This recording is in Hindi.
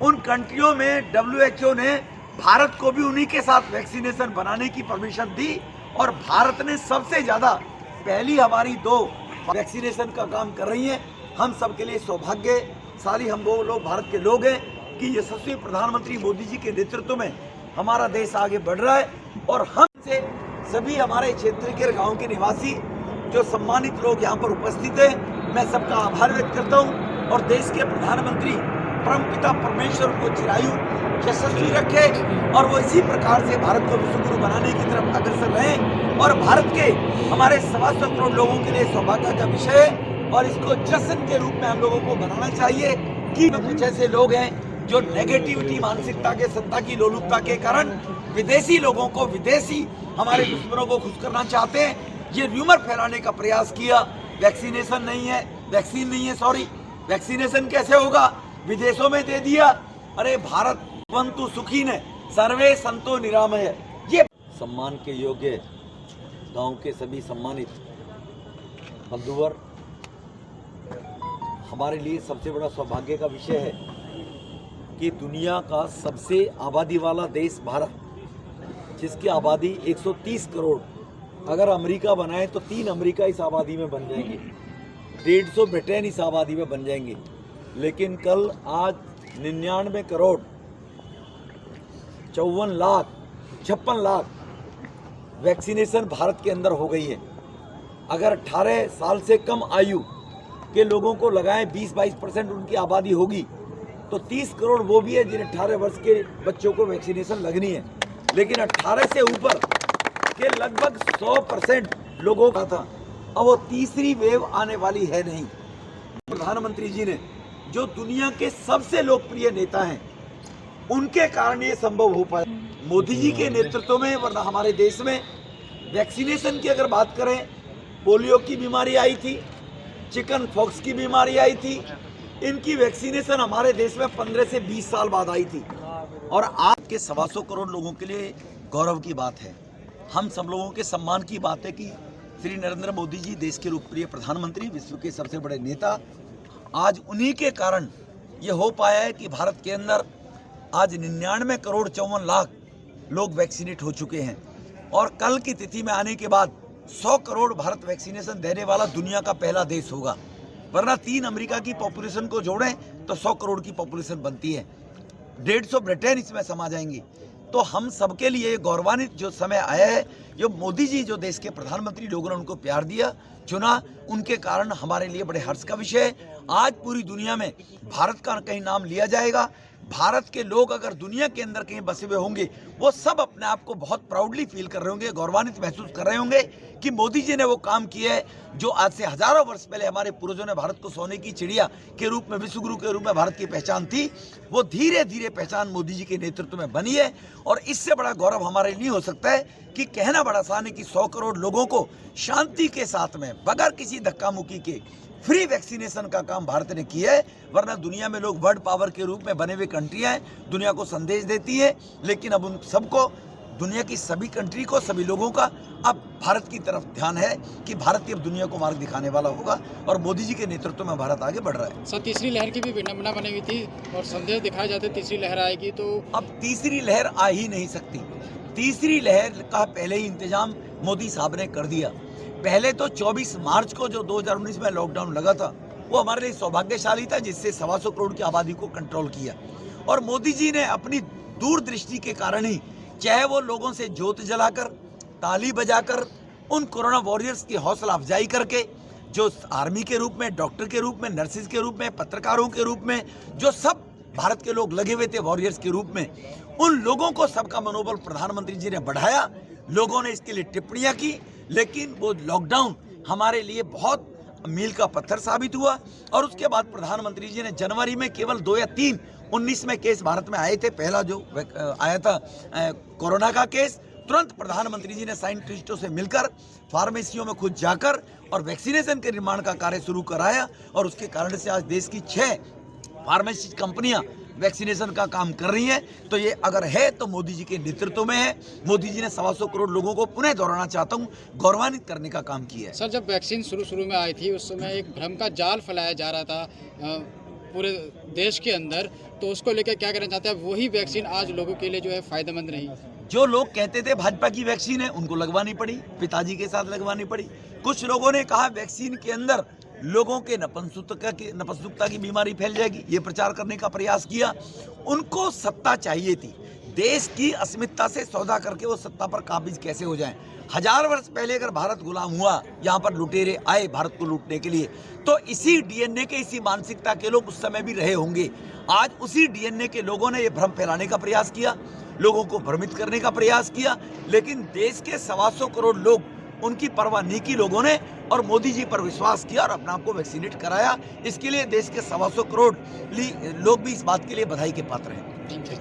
उन कंट्रियों में WHO ने भारत को भी उन्हीं के साथ वैक्सीनेशन बनाने की परमिशन दी और भारत ने सबसे ज़्यादा पहली हमारी 2 वैक्सीनेशन का काम कर रही हैं। हम सबके लिए सौभाग्यशाली हम वो लोग भारत के लोग हैं कि यशस्वी प्रधानमंत्री मोदी जी के नेतृत्व में हमारा देश आगे बढ़ रहा है। और हम से सभी हमारे क्षेत्र के गाँव के निवासी जो सम्मानित लोग यहाँ पर उपस्थित हैं, मैं सबका आभार व्यक्त करता हूँ और देश के प्रधानमंत्री परमपिता परमेश्वर को चिरायु यशस्वी रखे और वो इसी प्रकार से भारत को विश्व गुरु बनाने की तरफ अग्रसर रहें। और भारत के हमारे 125 करोड़ लोगों के लिए सौभाग्य का विषय है और इसको जश्न के रूप में हम लोगों को बनाना चाहिए कि कुछ ऐसे लोग हैं जो नेगेटिविटी मानसिकता के सत्ता की लोलुपता के कारण विदेशी लोगों को विदेशी हमारे दुश्मनों को खुश करना चाहते हैं। ये र्यूमर फैलाने का प्रयास किया वैक्सीनेशन नहीं है, वैक्सीन नहीं है, सॉरी वैक्सीनेशन कैसे होगा, विदेशों में दे दिया। अरे भारत वंतु सुखी ने सर्वे संतो निरामय। ये सम्मान के योग्य गांव के सभी सम्मानित बंधुवर, हमारे लिए सबसे बड़ा सौभाग्य का विषय है कि दुनिया का सबसे आबादी वाला देश भारत, जिसकी आबादी 130 करोड़, अगर अमेरिका बनाए तो 3 अमेरिका इस आबादी में बन जाएंगे, 150 ब्रिटेन इस आबादी में बन जाएंगे। लेकिन कल आज 99 करोड़ 54 लाख 56 लाख वैक्सीनेशन भारत के अंदर हो गई है। अगर 18 साल से कम आयु के लोगों को लगाएं 20-22% उनकी आबादी होगी तो 30 करोड़ वो भी है जिन्हें 18 वर्ष के बच्चों को वैक्सीनेशन लगनी है। लेकिन 18 से ऊपर के लगभग 100% लोगों का था। अब वो तीसरी वेव आने वाली है नहीं। प्रधानमंत्री जी ने जो दुनिया के सबसे लोकप्रिय नेता हैं उनके कारण ये संभव हो पाया, मोदी जी के नेतृत्व में। वरना हमारे देश में वैक्सीनेशन की अगर बात करें, पोलियो की बीमारी आई थी, चिकन पॉक्स की बीमारी आई थी, इनकी वैक्सीनेशन हमारे देश में 15 से 20 साल बाद आई थी। और आज के 125 करोड़ लोगों के लिए गौरव की बात है, हम सब लोगों के सम्मान की बात है कि श्री नरेंद्र मोदी जी देश के लोकप्रिय प्रधानमंत्री, विश्व के सबसे बड़े नेता, आज उन्हीं के कारण ये हो पाया है कि भारत के अंदर आज 99 करोड़ 54 लाख लोग वैक्सीनेट हो चुके हैं। और कल की तिथि में आने के बाद 100 करोड़ भारत वैक्सीनेशन देने वाला दुनिया का पहला देश होगा। वरना 3 अमेरिका की पॉपुलेशन को जोड़ें तो 100 करोड़ की पॉपुलेशन बनती है, 150 ब्रिटेन इसमें समा जाएंगी। तो हम सबके लिए गौरवान्वित जो समय आया है, जो मोदी जी जो देश के प्रधानमंत्री, लोगों ने उनको प्यार दिया, चुना, उनके कारण हमारे लिए बड़े हर्ष का विषय है। आज पूरी दुनिया में भारत का कहीं नाम लिया जाएगा। भारत के लोग अगर दुनिया के अंदर कहीं बसे हुए होंगे, वो सब अपने आप को बहुत प्राउडली फील कर रहे होंगे, गौरवान्वित महसूस कर रहे होंगे कि मोदी जी ने वो काम किया है जो आज से हजारों वर्ष पहले हमारे पूर्वजों ने भारत को सोने की चिड़िया के रूप में, विश्वगुरु के रूप में भारत की पहचान थी, वो धीरे धीरे पहचान मोदी जी के नेतृत्व में बनी है। और इससे बड़ा गौरव हमारे लिए हो सकता है कि कहना बड़ा आसान है कि 100 करोड़ लोगों को शांति के साथ में, बगैर किसी धक्का मुक्की के फ्री वैक्सीनेशन का काम भारत ने किया है। वरना दुनिया में लोग वर्ल्ड पावर के रूप में बने हुए कंट्रियां हैं, दुनिया को संदेश देती है, लेकिन अब उन सबको, दुनिया की सभी कंट्री को, सभी लोगों का अब भारत की तरफ ध्यान है कि भारत ही अब दुनिया को मार्ग दिखाने वाला होगा और मोदी जी के नेतृत्व में भारत आगे बढ़ रहा है। सर, तीसरी लहर की भी विडंबना बनी हुई थी और संदेश दिखाए जाते तीसरी लहर आएगी, तो अब तीसरी लहर आ ही नहीं सकती। तीसरी लहर का पहले ही इंतजाम मोदी साहब ने कर दिया। पहले तो 24 मार्च को जो 2019 में लॉकडाउन लगा था, वो हमारे लिए सौभाग्यशाली था, जिससे 125 करोड़ की आबादी को कंट्रोल किया। और मोदी जी ने अपनी दूरदृष्टि के कारण ही, चाहे वो लोगों से जोत जलाकर, ताली बजाकर, उन कोरोना वॉरियर्स की हौसला अफजाई करके, जो आर्मी के रूप में, डॉक्टर के रूप में, नर्सिस के रूप में, पत्रकारों के रूप में, जो सब भारत के लोग लगे हुए थे वॉरियर्स के रूप में, उन लोगों को सबका मनोबल प्रधानमंत्री जी ने बढ़ाया। लोगों ने इसके लिए टिप्पणियां की, लेकिन वो लॉकडाउन हमारे लिए बहुत मील का पत्थर साबित हुआ। और उसके बाद प्रधानमंत्री जी ने जनवरी में केवल 2 या 3 19 में केस भारत में आए थे, पहला जो आया था कोरोना का केस, तुरंत प्रधानमंत्री जी ने साइंटिस्टों से मिलकर, फार्मेसियों में खुद जाकर और वैक्सीनेशन के निर्माण का कार्य शुरू कराया। और उसके कारण से आज देश की 6 फार्मेसी कंपनियां वैक्सीनेशन का काम कर रही हैं। तो ये अगर है तो मोदी जी के नेतृत्व में है। मोदी जी ने 125 करोड़ लोगों को पुनः दोहराना चाहता हूँ, गौरवान्वित करने का काम किया है। सर, जब वैक्सीन शुरू में आई थी उस समय एक भ्रम का जाल फैलाया जा रहा था पूरे देश के अंदर, तो उसको लेकर क्या कहना चाहते हैं? वही वैक्सीन आज लोगों के लिए जो है फायदेमंद नहीं। जो लोग कहते थे भाजपा की वैक्सीन है, उनको लगवानी पड़ी, पिताजी के साथ लगवानी पड़ी। कुछ लोगों ने कहा वैक्सीन के अंदर लोगों के नपुंसकता की बीमारी फैल जाएगी, ये प्रचार करने का प्रयास किया। उनको सत्ता चाहिए थी, देश की अस्मिता से सौदा करके वो सत्ता पर काबिज कैसे हो जाएं। 1000 वर्ष पहले अगर भारत गुलाम हुआ, यहाँ पर लुटेरे आए भारत को लूटने के लिए, तो इसी डीएनए के, इसी मानसिकता के लोग उस समय भी रहे होंगे। आज उसी डीएनए के लोगों ने ये भ्रम फैलाने का प्रयास किया, लोगों को भ्रमित करने का प्रयास किया, लेकिन देश के 125 करोड़ लोग, उनकी परवाह नहीं की लोगों ने, और मोदी जी पर विश्वास किया और अपने आप को वैक्सीनेट कराया। इसके लिए देश के 125 करोड़ लोग भी इस बात के लिए बधाई के पात्र हैं। Thank you.